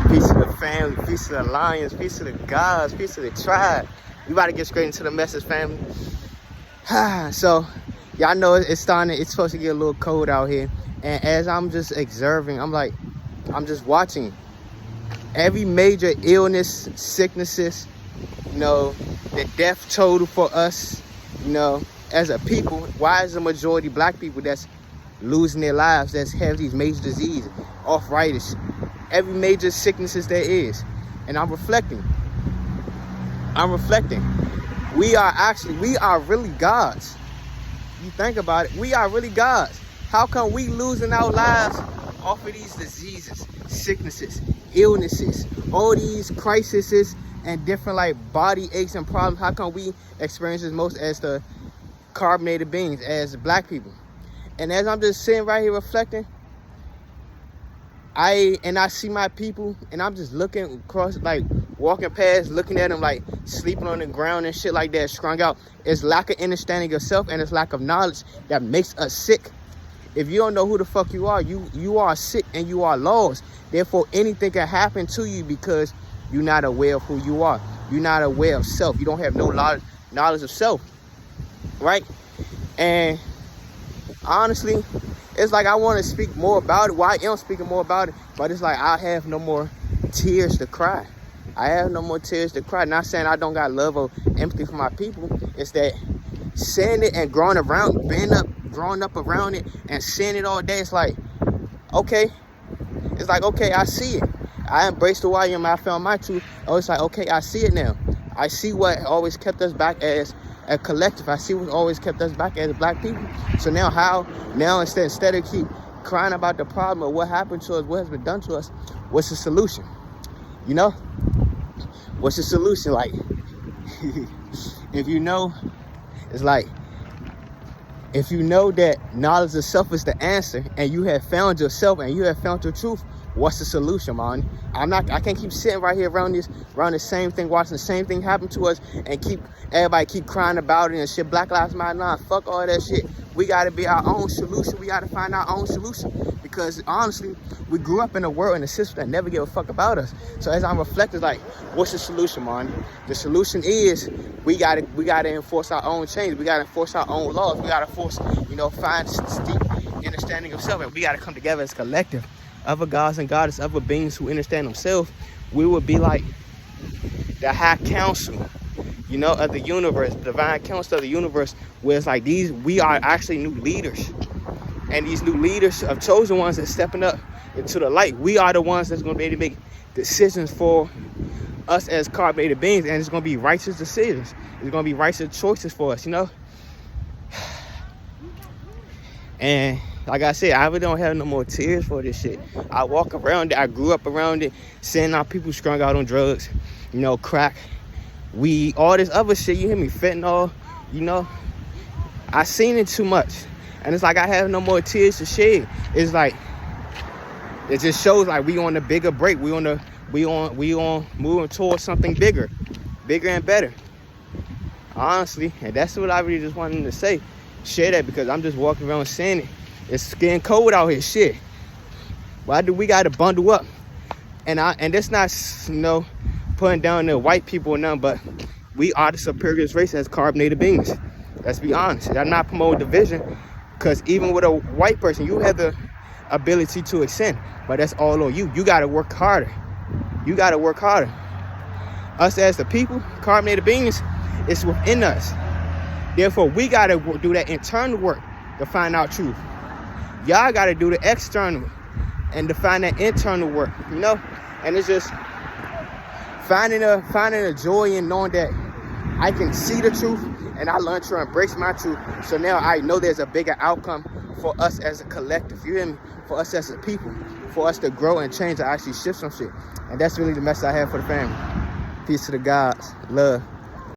Peace to the family, peace to the lions, peace to the gods, peace to the tribe. We about to get straight into the message, family. So, y'all know it's supposed to get a little cold out here. And as I'm just observing, I'm just watching every major illness, sicknesses, the death total for us, as a people. Why is the majority black people that's losing their lives, that's have these major diseases, arthritis, every major sicknesses there is? And I'm reflecting. We are really gods. You think about it, we are really gods. How come we losing our lives off of these diseases, sicknesses, illnesses, all these crises and different like body aches and problems? How come we experience this most as the carbonated beings, as black people? And as I'm just sitting right here reflecting, I see my people, and I'm just looking across, like walking past, looking at them, like sleeping on the ground and shit like that, strung out. It's lack of understanding yourself, and it's lack of knowledge that makes us sick. If you don't know who the fuck you are, you are sick and you are lost. Therefore, anything can happen to you because you're not aware of who you are. You're not aware of self. You don't have no knowledge of self, right? And honestly, it's like I want to speak more about it. Well, I am speaking more about it, but it's like I have no more tears to cry. I have no more tears to cry. Not saying I don't got love or empathy for my people. It's that seeing it and growing up around it and seeing it all day, it's like, okay. It's like, okay, I see it. I embraced who I am. I found my truth. Oh, it's like, okay, I see it now. I see what always kept us back as a collective. I see what always kept us back as black people. So now instead of keep crying about the problem or what happened to us, what has been done to us, what's the solution? What's the solution? Like, if it's like, if you know that knowledge of self is the answer, and you have found yourself and you have found your truth, what's the solution, man? I can't keep sitting right here around the same thing, watching the same thing happen to us, and everybody keep crying about it and shit. Black Lives Matter, nah, fuck all that shit. We gotta be our own solution. We gotta find our own solution. Because honestly, we grew up in a world and a system that never gave a fuck about us. So as I'm reflecting, like, what's the solution, man? The solution is we gotta enforce our own change. We gotta enforce our own laws. We gotta find deep understanding of self, and we gotta come together as a collective. Other gods and goddesses, other beings who understand themselves, we would be like the high council, of the universe, the divine council of the universe, where it's like we are actually new leaders. And these new leaders of chosen ones that stepping up into the light, we are the ones that's going to be able to make decisions for us as carbonated beings, and it's going to be righteous decisions. It's going to be righteous choices for us, And like I said, I really don't have no more tears for this shit. I walk around it. I grew up around it, seeing our people strung out on drugs, crack, weed, all this other shit. You hear me? Fentanyl, I seen it too much. And it's like I have no more tears to shed. It's like, it just shows like we on the bigger break. We on moving towards something bigger and better. Honestly, and that's what I really just wanted to say. Share that, because I'm just walking around saying it. It's getting cold out here, shit. Why do we gotta bundle up? And that's not, putting down the white people or nothing, but we are the superior race as carbonated beings. Let's be honest. I'm not promoting division, because even with a white person, you have the ability to ascend, but that's all on you. You gotta work harder. Us as the people, carbonated beings, it's within us. Therefore, we gotta do that internal work to find out truth. Y'all gotta do the external and to find that internal work, And it's just finding a joy in knowing that I can see the truth, and I learned to embrace my truth. So now I know there's a bigger outcome for us as a collective. You hear me? For us as a people, for us to grow and change, to actually shift some shit. And that's really the message I have for the family. Peace to the gods. Love.